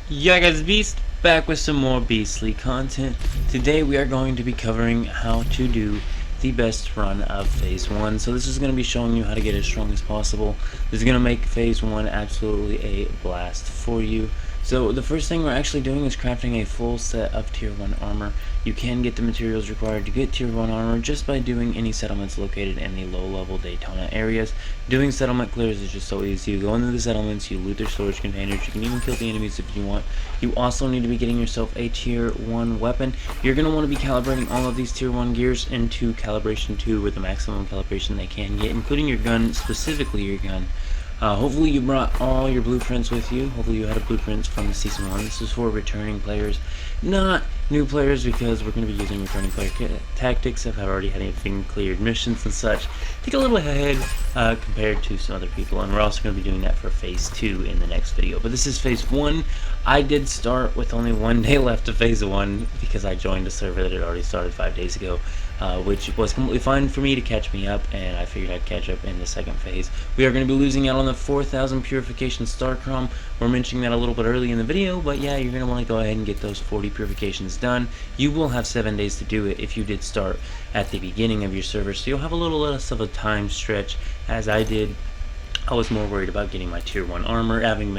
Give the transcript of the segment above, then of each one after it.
Yeah guys, Beast back with some more beastly content. Today we are going to be covering how to do the best run of Phase 1. So this is going to be showing you how to get as strong as possible. This is going to make Phase 1 absolutely a blast for you. So the first thing we're actually doing is crafting a full set of Tier 1 armor. You can get the materials required to get Tier 1 armor just by doing any settlements located in the low-level Daytona areas. Doing settlement clears is just so easy. You go into the settlements, you loot their storage containers, you can even kill the enemies if you want. You also need to be getting yourself a Tier 1 weapon. You're going to want to be calibrating all of these Tier 1 gears into Calibration 2 with the maximum calibration they can get, including your gun, specifically your gun. Hopefully you brought all your blueprints with you. Hopefully you had a blueprint from the Season 1. This is for returning players, not new players, because we're going to be using returning player tactics. I've already had anything cleared missions and such. Take a little ahead compared to some other people, and we're also going to be doing that for Phase 2 in the next video. But this is Phase 1. I did start with only 1 day left of Phase 1 because I joined a server that had already started 5 days ago. Which was completely fine for me to catch me up, and I figured I'd catch up in the second phase. We are going to be losing out on the 4,000 purification star crom. We're mentioning that a little bit early in the video, but yeah, you're going to want to go ahead and get those 40 purifications done. You will have 7 days to do it if you did start at the beginning of your server, so you'll have a little less of a time stretch, as I did. I was more worried about getting my Tier 1 armor, having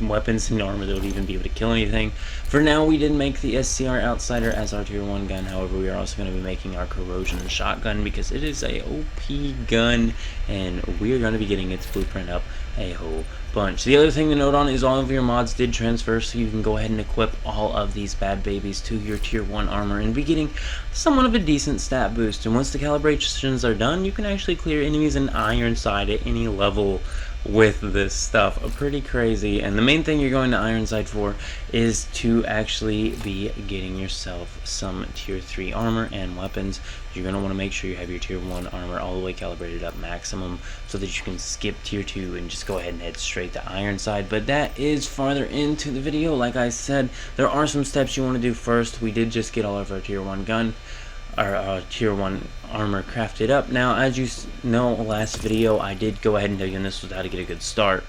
weapons and armor that would even be able to kill anything. For now, we did make the SCR Outsider as our Tier 1 gun. However, we are also going to be making our Corrosion Shotgun because it is a OP gun, and we are going to be getting its blueprint up a whole bunch. The other thing to note on is all of your mods did transfer, so you can go ahead and equip all of these bad babies to your Tier 1 armor and be getting somewhat of a decent stat boost. And once the calibrations are done, you can actually clear enemies in Ironside at any level with this stuff. Pretty crazy. And the main thing you're going to Ironside for is to actually be getting yourself some Tier 3 armor and weapons. You're going to want to make sure you have your Tier 1 armor all the way calibrated up maximum so that you can skip Tier 2 and just go ahead and head straight to Ironside. But that is farther into the video. Like I said, there are some steps you want to do first. We did just get all of our Tier 1 gun, our Tier 1 armor crafted up. Now, as you know, last video I did go ahead and tell you, and this was how to get a good start,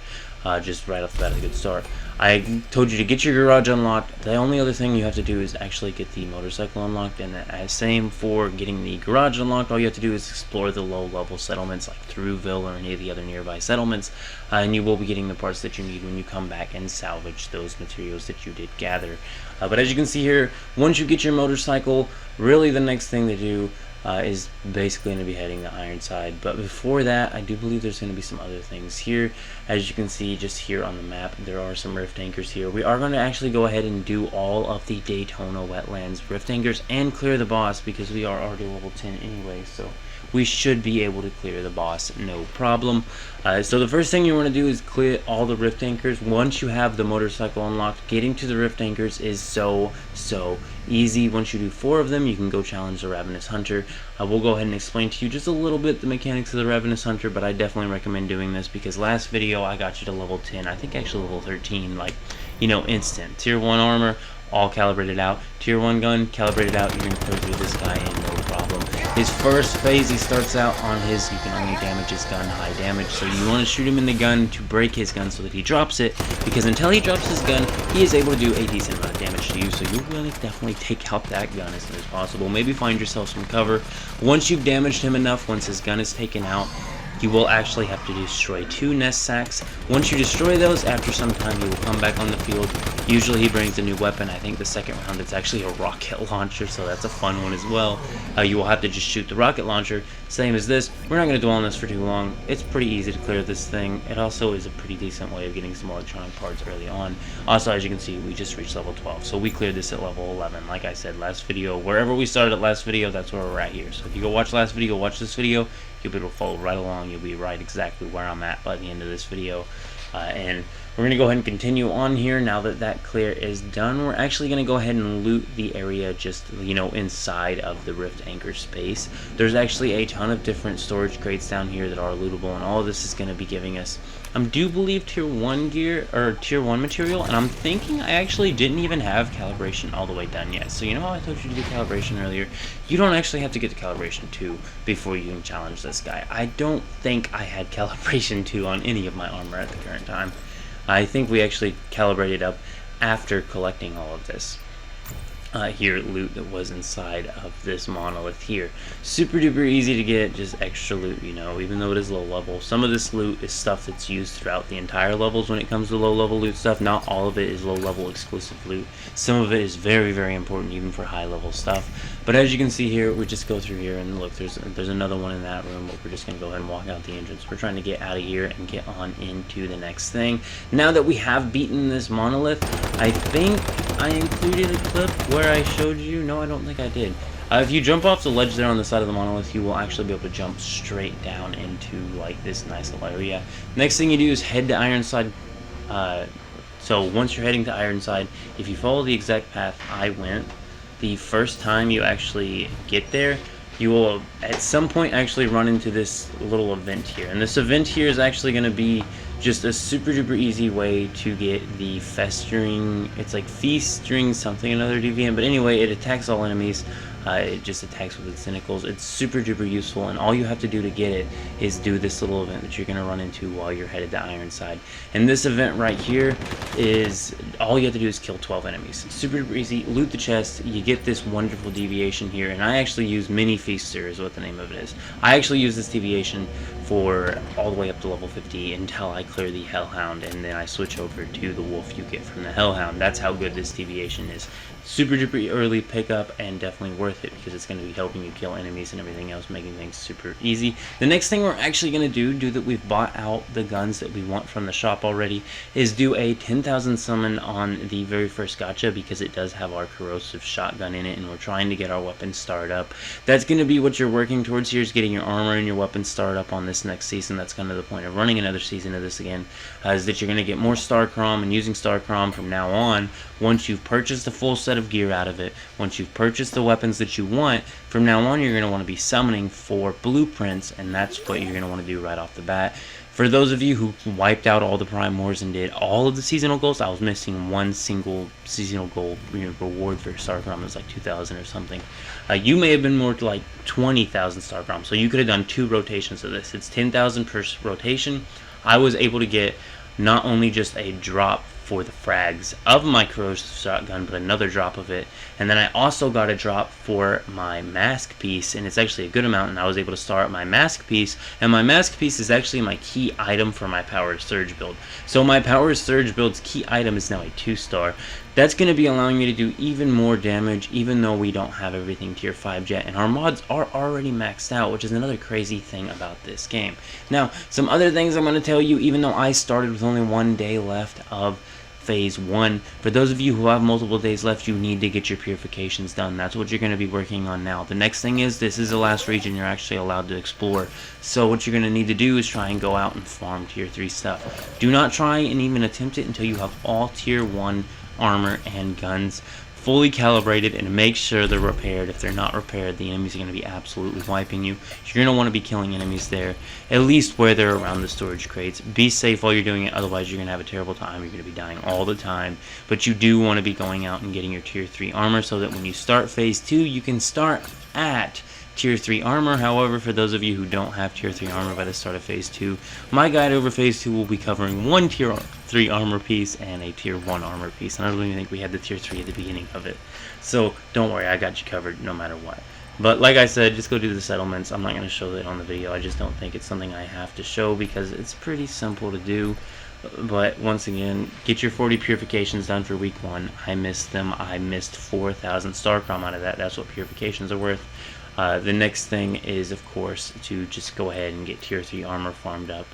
just right off the bat, a good start. I told you to get your garage unlocked. The only other thing you have to do is actually get the motorcycle unlocked, and same for getting the garage unlocked. All you have to do is explore the low-level settlements like Thruwville or any of the other nearby settlements, and you will be getting the parts that you need when you come back and salvage those materials that you did gather. But as you can see here, once you get your motorcycle, really the next thing to do is basically going to be heading to Ironside. But before that, I do believe there's going to be some other things here. As you can see just here on the map, there are some rift anchors here. We are going to actually go ahead and do all of the Daytona wetlands rift anchors and clear the boss, because we are already level 10 anyway, so we should be able to clear the boss no problem. So the first thing you want to do is clear all the rift anchors. Once you have the motorcycle unlocked, getting to the rift anchors is so easy. Once you do 4 of them, you can go challenge the Ravenous Hunter. We'll go ahead and explain to you just a little bit the mechanics of the Ravenous Hunter, but I definitely recommend doing this because last video I got you to level 10, I think actually level 13, like, you know, instant. Tier 1 armor, all calibrated out. Tier 1 gun, calibrated out. You're going to clear through this guy in no problem. His first phase, he starts out on his, you can only damage his gun high damage, so you want to shoot him in the gun to break his gun so that he drops it, because until he drops his gun, he is able to do a decent amount of damage to you, so you really definitely take out that gun as soon as possible. Maybe find yourself some cover. Once you've damaged him enough, once his gun is taken out, you will actually have to destroy 2 nest sacks. Once you destroy those, after some time, he will come back on the field. Usually he brings a new weapon. I think the second round it's actually a rocket launcher, so that's a fun one as well. You will have to just shoot the rocket launcher, same as this. We're not going to dwell on this for too long. It's pretty easy to clear this thing. It also is a pretty decent way of getting some electronic parts early on. Also, as you can see, we just reached level 12, so we cleared this at level 11. Like I said, last video, wherever we started at last video, that's where we're at here. So if you go watch last video, watch this video, you'll be able to follow right along. You'll be right exactly where I'm at by the end of this video. And we're going to go ahead and continue on here. Now that that clear is done, we're actually going to go ahead and loot the area just, you know, inside of the rift anchor space. There's actually a ton of different storage crates down here that are lootable, and all of this is going to be giving us, I do believe, Tier 1 gear, or Tier 1 material, and I'm thinking I actually didn't even have calibration all the way done yet. So you know how I told you to do calibration earlier? You don't actually have to get to calibration 2 before you can challenge this guy. I don't think I had calibration 2 on any of my armor at the current time. I think we actually calibrated up after collecting all of this here loot that was inside of this monolith here. Super duper easy to get, just extra loot, you know, even though it is low level. Some of this loot is stuff that's used throughout the entire levels when it comes to low level loot stuff. Not all of it is low level exclusive loot. Some of it is very, very important even for high level stuff. But as you can see here, we just go through here and look, there's another one in that room, but we're just going to go ahead and walk out the entrance. We're trying to get out of here and get on into the next thing. Now that we have beaten this monolith, I think I included a clip where I showed you. No, I don't think I did. If you jump off the ledge there on the side of the monolith, you will actually be able to jump straight down into like this nice little area. Next thing you do is head to Ironside. So once you're heading to Ironside, if you follow the exact path I went, the first time you actually get there, you will at some point actually run into this little event here. And this event here is actually going to be just a super duper easy way to get the festering, it's like feastering something, another deviant, but anyway, it attacks all enemies. It just attacks with its tentacles. It's super duper useful, and all you have to do to get it is do this little event that you're going to run into while you're headed to Ironside. And this event right here is, all you have to do is kill 12 enemies. Super duper easy. Loot the chest. You get this wonderful deviation here, and I actually use Mini Feaster is what the name of it is. I actually use this deviation for all the way up to level 50 until I clear the Hellhound, and then I switch over to the wolf you get from the Hellhound. That's how good this deviation is. Super duper early pickup and definitely worth it because it's going to be helping you kill enemies and everything else, making things super easy. The next thing we're actually going to do that we've bought out the guns that we want from the shop already, is do a 10,000 summon on the very first gacha because it does have our corrosive shotgun in it, and we're trying to get our weapons started up. That's going to be what you're working towards here, is getting your armor and your weapons started up on this next season. That's kind of the point of running another season of this again, is that you're going to get more Star Chrom, and using Star Chrom from now on, once you've purchased the full set of gear out of it, once you've purchased the weapons that you want, from now on you're going to want to be summoning for blueprints, and that's what you're going to want to do right off the bat. For those of you who wiped out all the Prime Wars and did all of the seasonal goals, I was missing one single seasonal goal reward for Star Chrom. It was like 2,000 or something. You may have been more to like 20,000 Star Chrom, so you could have done 2 rotations of this. It's 10,000 per rotation. I was able to get not only just a drop for the frags of my corrosive shotgun, but another drop of it, and then I also got a drop for my mask piece, and it's actually a good amount, and I was able to start my mask piece, and my mask piece is actually my key item for my power surge build. So my power surge build's key item is now a 2-star. That's going to be allowing me to do even more damage, even though we don't have everything tier 5 yet, and our mods are already maxed out, which is another crazy thing about this game. Now, some other things I'm going to tell you, even though I started with only 1 day left of Phase 1. For those of you who have multiple days left, you need to get your purifications done. That's what you're going to be working on now. The next thing is, this is the last region you're actually allowed to explore. So what you're going to need to do is try and go out and farm tier 3 stuff. Do not try and even attempt it until you have all tier 1 armor and guns fully calibrated, and make sure they're repaired. If they're not repaired, the enemies are going to be absolutely wiping you. You're going to want to be killing enemies there, at least where they're around the storage crates. Be safe while you're doing it, otherwise you're going to have a terrible time. You're going to be dying all the time, but you do want to be going out and getting your tier 3 armor so that when you start Phase 2, you can start at tier 3 armor. However, for those of you who don't have tier 3 armor by the start of Phase 2, my guide over Phase 2 will be covering 1 tier 3 armor piece and a tier 1 armor piece, and I don't even think we had the tier 3 at the beginning of it. So don't worry, I got you covered no matter what. But like I said, just go do the settlements. I'm not going to show that on the video. I just don't think it's something I have to show because it's pretty simple to do. But once again, get your 40 purifications done for week 1. I missed them. I missed 4,000 Star Chrom out of that. That's what purifications are worth. The next thing is, of course, to just go ahead and get tier 3 armor farmed up.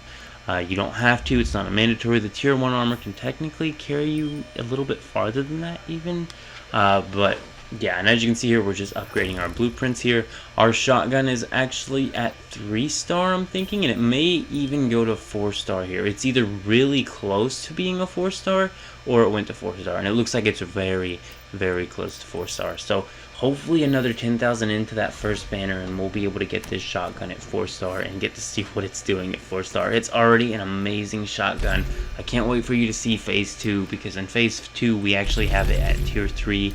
You don't have to. It's not a mandatory. The tier 1 armor can technically carry you a little bit farther than that even. But yeah, and as you can see here, we're just upgrading our blueprints here. Our shotgun is actually at 3-star, I'm thinking, and it may even go to 4-star here. It's either really close to being a 4-star or it went to 4-star, and it looks like it's very, very close to 4-star. So hopefully another 10,000 into that first banner, and we'll be able to get this shotgun at 4-star and get to see what it's doing at 4-star. It's already an amazing shotgun. I can't wait for you to see Phase 2, because in Phase 2 we actually have it at tier 3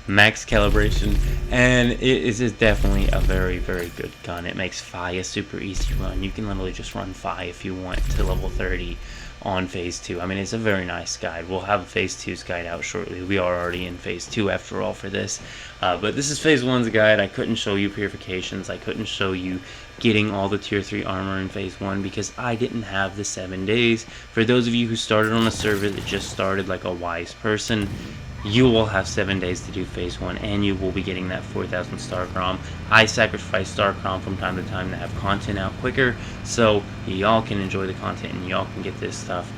max calibration, and it is definitely a very, very good gun. It makes Phi a super easy run. You can literally just run Phi if you want to level 30 on Phase 2. I mean, it's a very nice guide. We'll have a Phase 2's guide out shortly. We are already in Phase 2 after all for this. But this is Phase 1's guide. I couldn't show you purifications. I couldn't show you getting all the Tier 3 armor in Phase 1 because I didn't have the 7 days. For those of you who started on a server that just started like a wise person, you will have 7 days to do Phase 1, and you will be getting that 4,000 Star Crom. I sacrifice Star Crom from time to time to have content out quicker, so y'all can enjoy the content and y'all can get this stuff.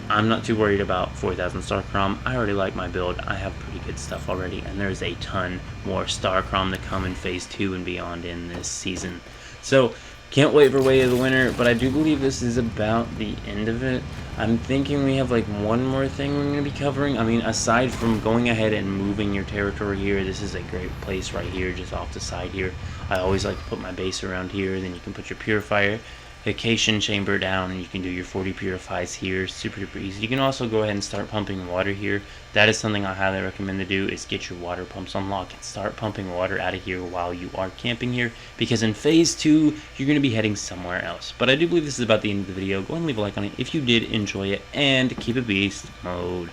I'm not too worried about 4,000 Star Crom. I already like my build. I have pretty good stuff already, and there's a ton more Star Crom to come in Phase 2 and beyond in this season. So, can't wait for Way of the Winter, but I do believe this is about the end of it. I'm thinking we have like one more thing we're going to be covering. I mean, aside from going ahead and moving your territory here, this is a great place right here, just off the side here. I always like to put my base around here, then you can put your purification chamber down, and you can do your 40 purifies here, super duper easy. You can also go ahead and start pumping water here. That is something I highly recommend to do, is get your water pumps unlocked and start pumping water out of here while you are camping here, because in Phase 2 you're going to be heading somewhere else. But I do believe this is about the end of the video. Go ahead and leave a like on it if you did enjoy it, and keep it beast mode.